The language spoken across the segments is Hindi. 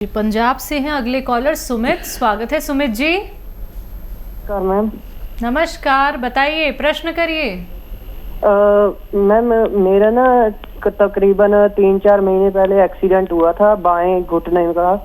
पंजाब से हैं अगले कॉलर सुमित। स्वागत है सुमित जी। नमस्कार मैम। नमस्कार, बताइए, प्रश्न करिए। मैम मेरा ना तकरीबन 3-4 महीने पहले एक्सीडेंट हुआ था बाएं घुटने का।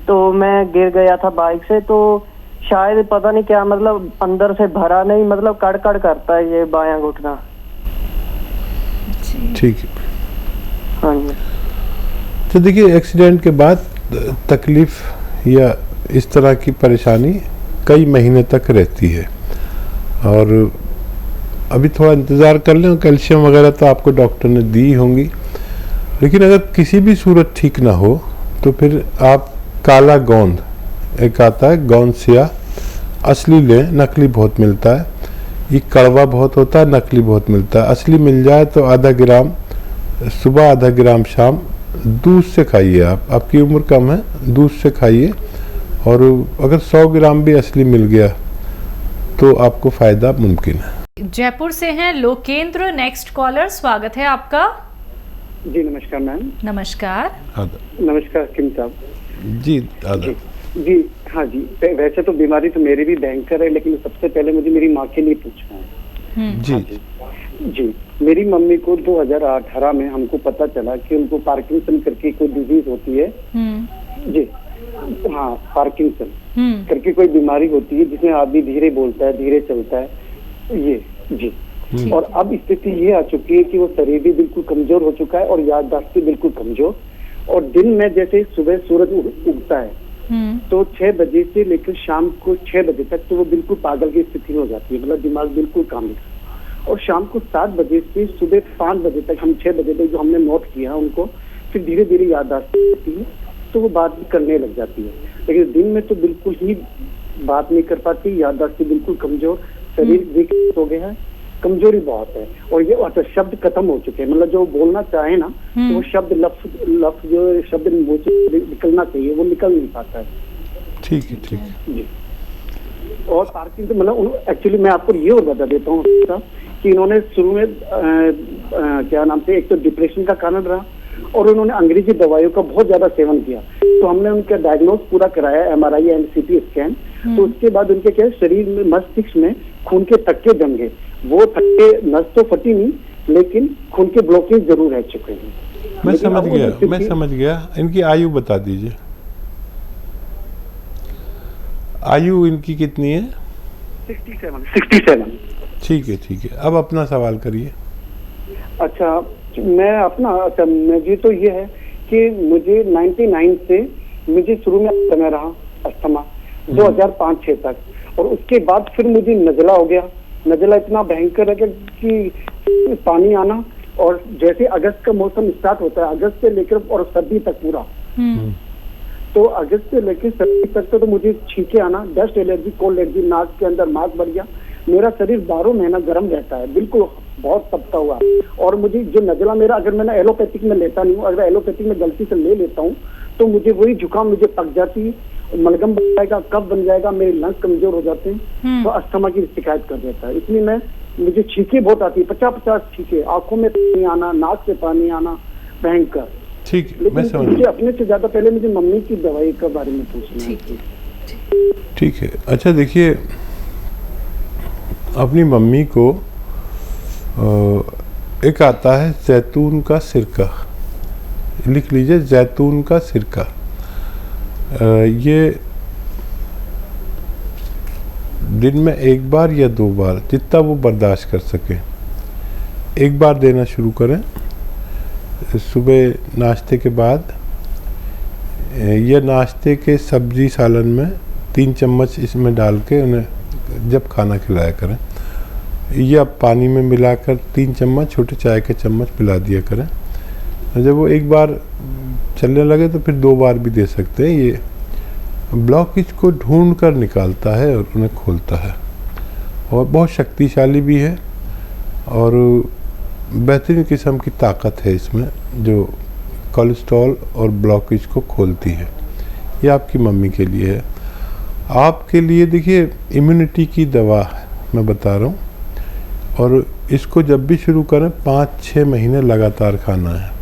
तो मैं गिर गया था बाइक से, तो शायद पता नहीं क्या मतलब अंदर से भरा नहीं, मतलब कड़कड़ करता है ये बायां घुटना। ठीक है। हाँ जी। तो देखिए, एक्सीडेंट के बाद तकलीफ या इस तरह की परेशानी कई महीने तक रहती है और अभी थोड़ा इंतज़ार कर लें। कैल्शियम वगैरह तो आपको डॉक्टर ने दी होंगी, लेकिन अगर किसी भी सूरत ठीक ना हो तो फिर आप काला गोंद, एक आता है गोंद सिया, असली लें, नकली बहुत मिलता है। ये कड़वा बहुत होता है, नकली बहुत मिलता है। असली मिल जाए तो आधा ग्राम सुबह, आधा ग्राम शाम दूध से खाइए। आपकी उम्र कम है, दूध से खाइए। और अगर 100 ग्राम भी असली मिल गया तो आपको फायदा मुमकिन है। जयपुर से हैं लोकेंद्र, नेक्स्ट कॉलर। स्वागत है आपका। जी नमस्कार मैम। नमस्कार। नमस्कार किम साहब। जी आदा। जी हाँ जी, वैसे तो बीमारी तो मेरी भी भयंकर है, लेकिन सबसे पहले मुझे मेरी माँ के लिए पूछना है। जी जी मेरी मम्मी को 2018 में हमको पता चला कि उनको पार्किंसन करके कोई डिजीज होती है। जी हाँ, पार्किंसन करके कोई बीमारी होती है जिसमें आदमी धीरे बोलता है, धीरे चलता है। ये जी और अब स्थिति ये आ चुकी है कि वो शरीर भी बिल्कुल कमजोर हो चुका है और याददाश्त भी बिल्कुल कमजोर। और दिन में जैसे सुबह सूरज उगता है तो 6 बजे से लेकर शाम को 6 बजे तक तो वो बिल्कुल पागल की स्थिति हो जाती है, मतलब दिमाग बिल्कुल काम नहीं। और शाम को 7 बजे से सुबह 5 बजे तक, हम 6 बजे तक जो हमने नोट किया उनको, फिर धीरे धीरे याददाश्त होती है तो वो बात भी करने लग जाती है। लेकिन दिन में तो बिल्कुल ही बात नहीं कर पाती, याददाश्त बिल्कुल कमजोर, शरीर वीक हो गया है, कमजोरी बहुत है। और ये अच्छा शब्द खत्म हो चुके हैं, मतलब जो बोलना चाहे ना तो वो शब्द लफ्ज जो शब्द मुंह से निकलना चाहिए वो निकल नहीं पाता है। ठीक है, ठीक है जी। और पार्किंसन मतलब एक्चुअली मैं आपको ये और बता देता हूँ कि इन्होंने शुरू में क्या नाम से, एक तो डिप्रेशन का कारण रहा और उन्होंने अंग्रेजी दवाइयों का बहुत ज्यादा सेवन किया। तो हमने उनका डायग्नोज पूरा कराया, MRI एंड CT स्कैन। तो उसके बाद उनके क्या शरीर में, मस्तिष्क में खून के थक्के जम गए। वो थक्के, नस तो फटी नहीं लेकिन खून के ब्लॉकेज जरूर रह चुके हैं। मैं समझ गया। इनकी आयु बता दीजिए। आयु इनकी कितनी है? 67। ठीक है, ठीक है। अब अपना सवाल करिए। अच्छा मुझे तो ये है कि मुझे 99 से मुझे शुरू में समय रहा अस्थमा 2005-6 तक, और उसके बाद फिर मुझे नजला हो गया। नजला इतना भयंकर है कि पानी आना, और जैसे अगस्त का मौसम स्टार्ट होता है, अगस्त से लेकर और सर्दी तक पूरा, तो अगस्त से लेकर सर्दी तक तो मुझे छींके आना, डस्ट एलर्जी, कोल्ड एलर्जी, नाक के अंदर मास्क बढ़ गया। मेरा शरीर 12 महीना गर्म रहता है, बिल्कुल बहुत तपता हुआ। और मुझे जो नजला मेरा, अगर मैंने एलोपैथिक में लेता नहीं हूँ, अगर एलोपैथिक में गलती से ले लेता हूँ तो मुझे वही जुकाम मुझे पक जाती है, मलगम बन जाएगा, कफ बन जाएगा, मेरे लंग्स कमजोर हो जाते हैं, तो अस्थमा की शिकायत कर देता है। इसलिए मुझे छींके बहुत आती है, 50-50 छींके, आंखों में पानी आना, नाक से पानी आना, भयंकर। ठीक है, मैं समझ गया। मुझे अपने से ज्यादा पहले मुझे मम्मी की दवाई के बारे में पूछना है। ठीक है। अच्छा देखिए, अपनी मम्मी को एक आता है जैतून का सिरका, लिख लीजिए जैतून का सिरका। ये दिन में 1 बार या 2 बार, जितना वो बर्दाश्त कर सके, 1 बार देना शुरू करें सुबह नाश्ते के बाद, या नाश्ते के सब्जी सालन में 3 चम्मच इसमें डाल के उन्हें जब खाना खिलाया करें, या पानी में मिलाकर 3 चम्मच छोटे चाय के चम्मच पिला दिया करें। जब वो 1 बार चलने लगे तो फिर 2 बार भी दे सकते हैं। ये ब्लॉकेज को ढूंढ कर निकालता है और उन्हें खोलता है, और बहुत शक्तिशाली भी है और बेहतरीन किस्म की ताकत है इसमें, जो कोलेस्ट्रॉल और ब्लॉकेज को खोलती है। ये आपकी मम्मी के लिए है। आपके लिए देखिए, इम्यूनिटी की दवा मैं बता रहा हूँ, और इसको जब भी शुरू करें 5-6 महीने लगातार खाना है।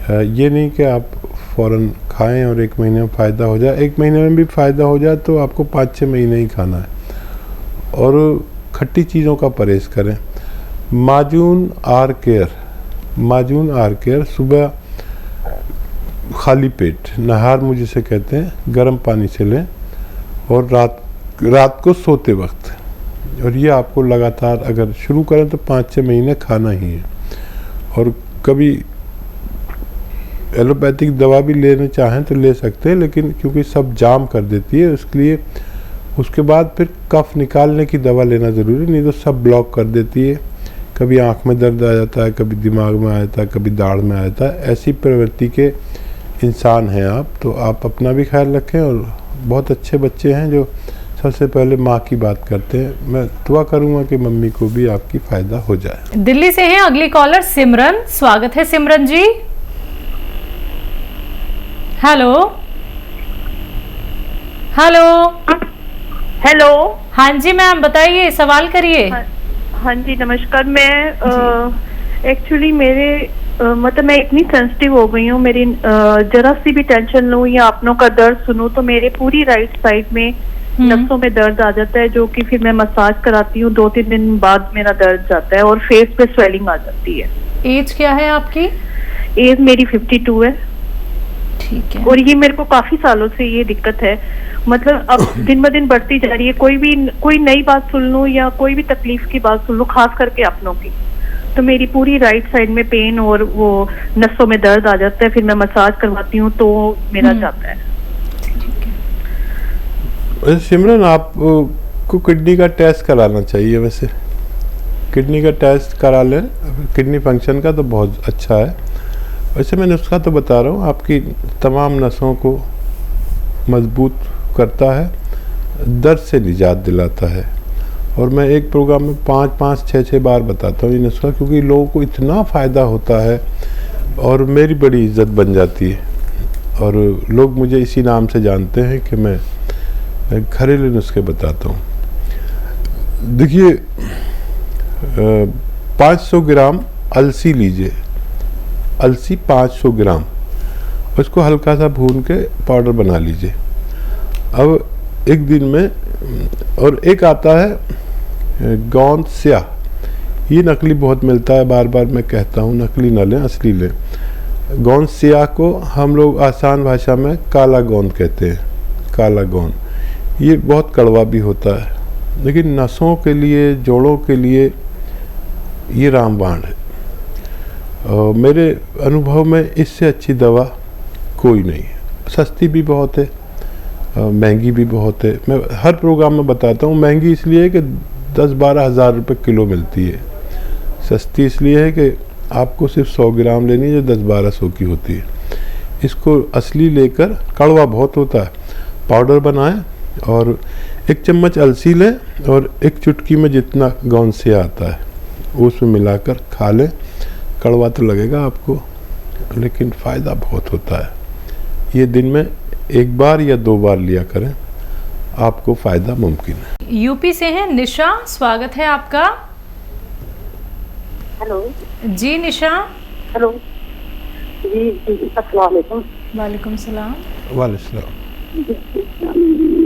ये नहीं कि आप फ़ौरन खाएं और 1 महीने में फ़ायदा हो जाए। 1 महीने में भी फ़ायदा हो जाए तो आपको 5-6 महीने ही खाना है। और खट्टी चीज़ों का परहेज़ करें। माजून आर केयर सुबह खाली पेट, नहार मुझे जिसे कहते हैं, गर्म पानी से लें और रात को सोते वक्त। और ये आपको लगातार अगर शुरू करें तो 5-6 महीने खाना ही है। और कभी एलोपैथिक दवा भी लेना चाहें तो ले सकते हैं, लेकिन क्योंकि सब जाम कर देती है इसलिए उसके बाद फिर कफ निकालने की दवा लेना ज़रूरी, नहीं तो सब ब्लॉक कर देती है। कभी आँख में दर्द आ जाता है, कभी दिमाग में आ जाता है, कभी दाढ़ में आ जाता है। ऐसी प्रवृत्ति के इंसान हैं आप, तो आप अपना भी ख्याल रखें। और बहुत अच्छे बच्चे हैं जो सबसे पहले माँ की बात करते हैं। मैं दुआ करूँगा कि मम्मी को भी आपकी फ़ायदा हो जाए। दिल्ली से हैं अगली कॉलर सिमरन। स्वागत है Simran ji. Hello hello hello. हाँ जी मैम, बताइए, सवाल करिए। हाँ जी, नमस्कार। मैं एक्चुअली मेरे मतलब मैं इतनी सेंसिटिव हो गई हूँ, मेरी जरा सी भी टेंशन लूँ या अपनों का दर्द सुनूं तो मेरे पूरी राइट साइड में नसों में दर्द आ जाता है, जो कि फिर मैं मसाज कराती हूँ, 2-3 दिन बाद मेरा दर्द जाता है और फेस पे स्वेलिंग आ जाती है। एज क्या है आपकी? एज मेरी 52 है। ठीक है। और ये मेरे को काफी सालों से ये दिक्कत है, मतलब अब दिन ब दिन बढ़ती जा रही है। कोई नई बात सुन लूं या कोई भी तकलीफ की बात सुन लूं, खास करके अपनों की, तो मेरी पूरी राइट साइड में पेन और वो नसों में दर्द आ जाता है। फिर मैं मसाज करवाती हूँ तो मेरा जाता है। सिमरन, आपको किडनी का टेस्ट कराना चाहिए। वैसे किडनी का टेस्ट करा लें, किडनी फंक्शन का, तो बहुत अच्छा है। वैसे मैं नुस्खा तो बता रहा हूँ, आपकी तमाम नसों को मजबूत करता है, दर्द से निजात दिलाता है। और मैं एक प्रोग्राम में 5-5, 6-6 बार बताता हूँ ये नुस्खा, क्योंकि लोगों को इतना फ़ायदा होता है और मेरी बड़ी इज्जत बन जाती है। और लोग मुझे इसी नाम से जानते हैं कि मैं घरेलू नुस्खे बताता हूँ। देखिए, 500 ग्राम अलसी लीजिए, अलसी 500 ग्राम, उसको हल्का सा भून के पाउडर बना लीजिए। अब एक दिन में, और एक आता है गोंद स्याह, ये नकली बहुत मिलता है, बार बार मैं कहता हूँ नकली ना लें, असली लें। गोंद स्याह को हम लोग आसान भाषा में काला गोंद कहते हैं, काला गोंद। ये बहुत कड़वा भी होता है, लेकिन नसों के लिए, जोड़ों के लिए ये रामबाण है। मेरे अनुभव में इससे अच्छी दवा कोई नहीं है। सस्ती भी बहुत है, महंगी भी बहुत है। मैं हर प्रोग्राम में बताता हूँ, महंगी इसलिए है कि 10-12 हज़ार रुपये किलो मिलती है। सस्ती इसलिए है कि आपको सिर्फ 100 ग्राम लेनी है, जो 10-1200 की होती है। इसको असली लेकर, कड़वा बहुत होता है, पाउडर बनाएं और 1 चम्मच अलसी लें और 1 चुटकी में जितना गोंद से आता है उसमें मिलाकर खा लें। कड़वा तो लगेगा आपको, लेकिन फ़ायदा बहुत होता है। ये दिन में 1 बार या 2 बार लिया करें, आपको फ़ायदा मुमकिन है। यूपी से हैं निशा, स्वागत है आपका। हेलो जी निशा। हेलो जी, अस्सलाम वालेकुम। वालेकुम सलाम। वालेकुम।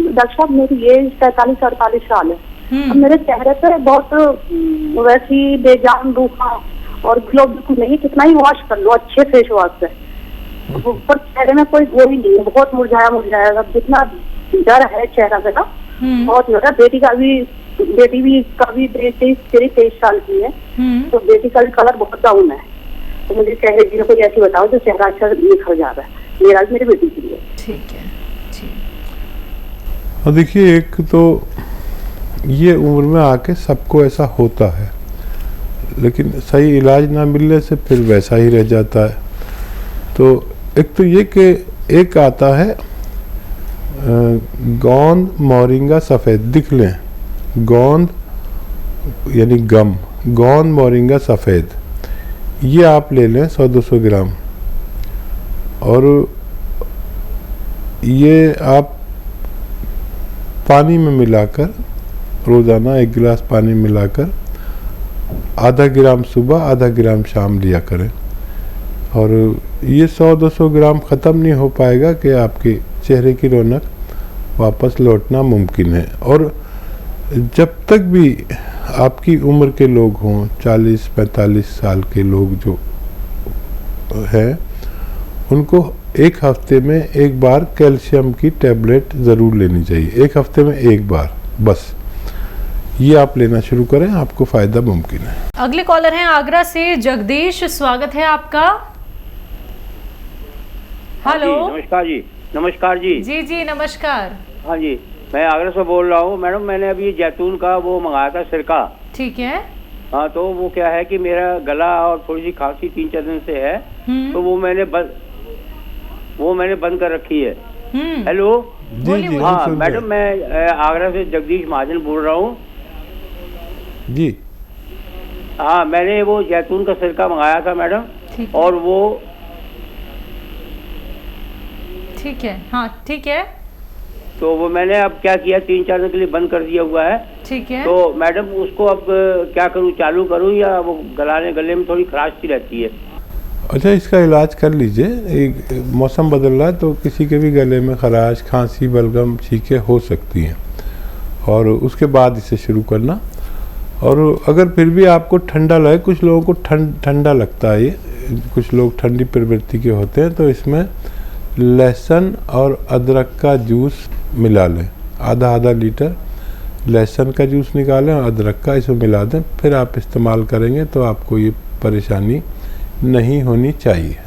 डॉक्टर साहब, मेरी एज 43-48 साल है। अब मेरे चेहरे पे बहुत वैसी बेजान रूखा और ग्लो बिल्कुल नहीं, कितना ही वॉश कर लो अच्छे फेस वॉश से, पर चेहरे में कोई वो ही नहीं है, बहुत मुरझाया। अब जितना डर है चेहरा पे ना, बहुत ज्यादा। बेटी का भी 23 साल की है, तो बेटी का भी कलर बहुत डाउन है। तो मुझे चेहरे की कोई ऐसी बताओ जो चेहरा अच्छा निखर जा रहा है, मेरा मेरी बेटी के लिए। ठीक है। और देखिए, एक तो ये उम्र में आके सबको ऐसा होता है, लेकिन सही इलाज ना मिलने से फिर वैसा ही रह जाता है। तो एक तो ये कि एक आता है गोंद मोरिंगा सफ़ेद, दिख लें, गोंद यानी गम, गोंद मोरिंगा सफ़ेद, ये आप ले लें 100-200 ग्राम। और ये आप पानी में मिलाकर, रोज़ाना 1 गिलास पानी मिलाकर आधा ग्राम सुबह, आधा ग्राम शाम लिया करें। और ये 100-200 ग्राम ख़त्म नहीं हो पाएगा कि आपके चेहरे की रौनक वापस लौटना मुमकिन है। और जब तक भी आपकी उम्र के लोग हों, 40-45 साल के लोग जो हैं, उनको एक हफ्ते में एक बार कैल्शियम की टैबलेट ज़रूर लेनी चाहिए। एक हफ्ते में एक बार बस, ये आप लेना शुरू करें, आपको फ़ायदा मुमकिन है। अगले कॉलर हैं आगरा से जगदीश, स्वागत है आपका। हेलो। नमस्कार जी। नमस्कार जी। जी जी नमस्कार। हाँ जी, मैं आगरा से बोल रहा हूँ मैडम। मैंने अभी जैतून का वो मंगाया था सिरका। ठीक है। हाँ, तो वो क्या है कि मेरा गला और थोड़ी सी खांसी 3-4 दिन से है, तो वो मैंने बंद कर रखी है। हेलो। जी जी। हाँ मैडम, मैं आगरा से जगदीश महाजन बोल रहा हूँ जी। हाँ, मैंने वो जैतून का सिरका मंगाया था मैडम, और वो ठीक है। हाँ ठीक है। तो वो मैंने अब क्या किया, 3-4 दिन के लिए बंद कर दिया हुआ है। ठीक है। तो मैडम उसको अब क्या करूँ, चालू करूँ या वो गले में थोड़ी खराश सी रहती है? अच्छा, इसका इलाज कर लीजिए। एक मौसम बदल रहा है तो किसी के भी गले में खराश, खांसी, बलगम, छींकें हो सकती हैं, और उसके बाद इसे शुरू करना। और अगर फिर भी आपको ठंडा लगे, कुछ लोगों को ठंडा लगता है, ये कुछ लोग ठंडी प्रवृत्ति के होते हैं, तो इसमें लहसुन और अदरक का जूस मिला लें। आधा लीटर लहसुन का जूस निकालें और अदरक का इसमें मिला दें, फिर आप इस्तेमाल करेंगे तो आपको ये परेशानी नहीं होनी चाहिए।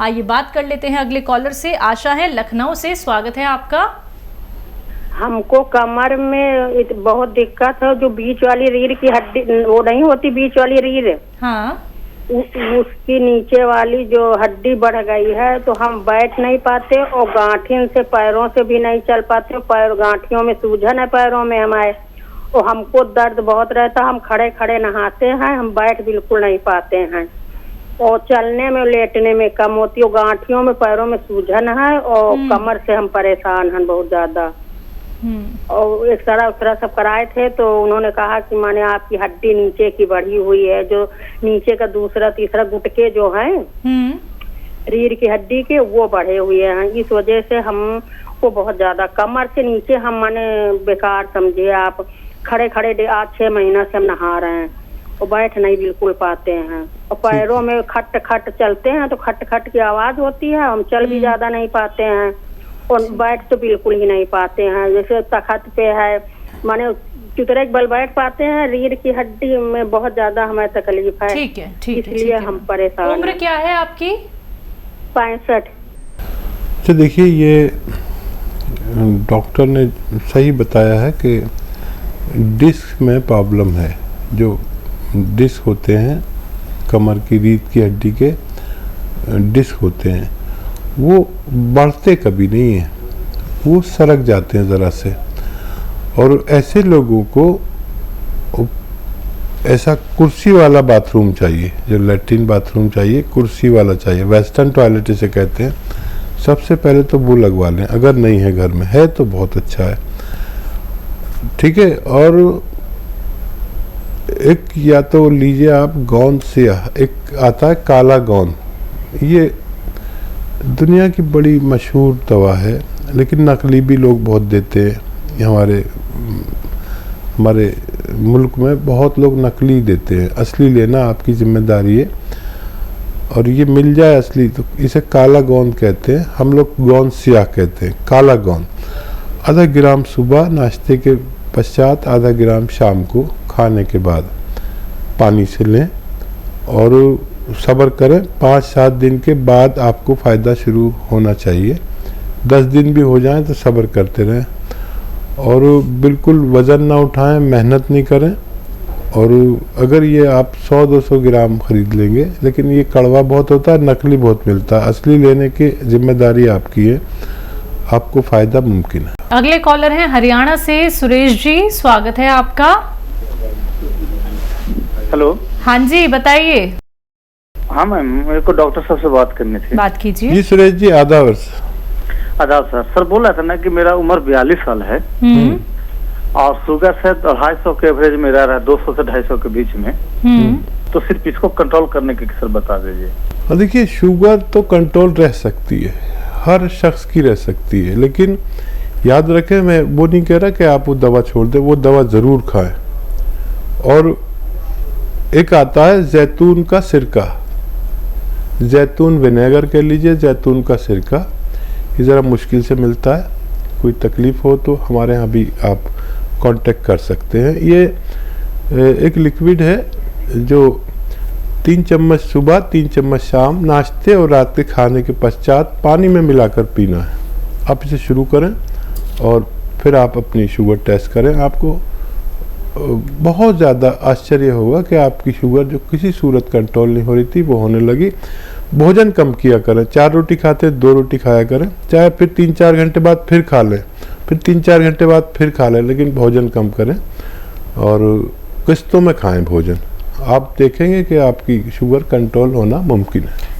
आइए बात कर लेते हैं अगले कॉलर से। आशा है लखनऊ से, स्वागत है आपका। हमको कमर में बहुत दिक्कत है, जो बीच वाली रीढ़ की हड्डी वो नहीं होती, बीच वाली रीढ़, हाँ, उसकी नीचे वाली जो हड्डी बढ़ गई है, तो हम बैठ नहीं पाते और गांठिन से पैरों से भी नहीं चल पाते। पैर गांठियों में सूजन है पैरों में हमारे, और हमको दर्द बहुत रहता। हम खड़े खड़े नहाते हैं, हम बैठ बिल्कुल नहीं पाते हैं, और चलने में लेटने में कम होती है। गांठियों में पैरों में सूजन है, और कमर से हम परेशान हैं बहुत ज्यादा। और एक्सरा सब कराए थे, तो उन्होंने कहा कि माने आपकी हड्डी नीचे की बढ़ी हुई है, जो नीचे का दूसरा तीसरा गुटके जो हैं रीढ़ की हड्डी के, वो बढ़े हुए हैं। इस वजह से हमको बहुत ज्यादा कमर से नीचे हम माने बेकार समझिए आप। खड़े खड़े आज 6 महीना से हम नहा रहे हैं और बैठ नहीं बिल्कुल पाते हैं, और पैरों में खट खट चलते हैं तो खट खट की आवाज होती है। हम चल भी ज्यादा नहीं पाते हैं, और बैठ तो बिल्कुल ही नहीं पाते हैं। जैसे तखत पे है, माने चुतरे के बल बैठ पाते हैं, रीढ़ की हड्डी में बहुत ज्यादा हमें तकलीफ है। ठीक है, ठीक है, इसलिए हम परेशान। उम्र क्या है आपकी? 65। तो देखिए, ये डॉक्टर ने सही बताया है कि डिस्क में प्रॉब्लम है। जो डिस्क होते हैं, कमर की रीढ़ की हड्डी के डिस्क होते हैं, वो बढ़ते कभी नहीं हैं, वो सरक जाते हैं ज़रा से। और ऐसे लोगों को ऐसा कुर्सी वाला बाथरूम चाहिए, जो लैट्रिन बाथरूम चाहिए, कुर्सी वाला चाहिए। वेस्टर्न टॉयलेट इसे कहते हैं। सबसे पहले तो वो लगवा लें, अगर नहीं है घर में, है तो बहुत अच्छा है, ठीक है। और एक या तो लीजिए आप गोंद सियाह, एक आता है काला गोंद, ये दुनिया की बड़ी मशहूर दवा है, लेकिन नकली भी लोग बहुत देते हैं। हमारे मुल्क में बहुत लोग नकली देते हैं, असली लेना आपकी जिम्मेदारी है। और ये मिल जाए असली तो इसे काला गोंद कहते हैं, हम लोग गोंद सियाह कहते हैं। काला गोंद आधा ग्राम सुबह नाश्ते के पश्चात, आधा ग्राम शाम को खाने के बाद पानी से लें, और सब्र करें। 5-7 दिन के बाद आपको फ़ायदा शुरू होना चाहिए। 10 दिन भी हो जाएं तो सब्र करते रहें, और बिल्कुल वज़न ना उठाएं, मेहनत नहीं करें। और अगर ये आप 100-200 ग्राम खरीद लेंगे, लेकिन ये कड़वा बहुत होता है, नकली बहुत मिलता है। असली लेने की जिम्मेदारी आपकी है, आपको फ़ायदा मुमकिन है। अगले कॉलर हैं हरियाणा से सुरेश जी, स्वागत है आपका। हेलो। हाँ जी, बताइए। हाँ मैम, मेरे को डॉक्टर साहब से बात करनी थी। बात कीजिए। जी सुरेश जी, आदाब सर। सर बोल रहा था ना कि मेरा उम्र 42 साल है, और शुगर से 250 के एवरेज में रह रहा है, 200 से 250 के बीच में। तो सिर्फ इसको कंट्रोल करने के सर बता दीजिए। देखिए, शुगर तो कंट्रोल रह सकती है, हर शख्स की रह सकती है, लेकिन याद रखें, मैं वो नहीं कह रहा कि आप वो दवा छोड़ दें, वो दवा ज़रूर खाएं। और एक आता है जैतून का सिरका, जैतून विनेगर कह लीजिए, जैतून का सिरका, ये ज़रा मुश्किल से मिलता है। कोई तकलीफ़ हो तो हमारे यहाँ भी आप कांटेक्ट कर सकते हैं। ये एक लिक्विड है जो 3 चम्मच सुबह, 3 चम्मच शाम, नाश्ते और रात के खाने के पश्चात पानी में मिलाकर पीना है। आप इसे शुरू करें और फिर आप अपनी शुगर टेस्ट करें। आपको बहुत ज़्यादा आश्चर्य होगा कि आपकी शुगर जो किसी सूरत कंट्रोल नहीं हो रही थी वो होने लगी। भोजन कम किया करें, 4 रोटी खाते 2 रोटी खाया करें, चाहे फिर 3-4 घंटे बाद फिर खा लें, फिर 3-4 घंटे बाद फिर खा लें, लेकिन भोजन कम करें और किस्तों में खाएं भोजन। आप देखेंगे कि आपकी शुगर कंट्रोल होना मुमकिन है।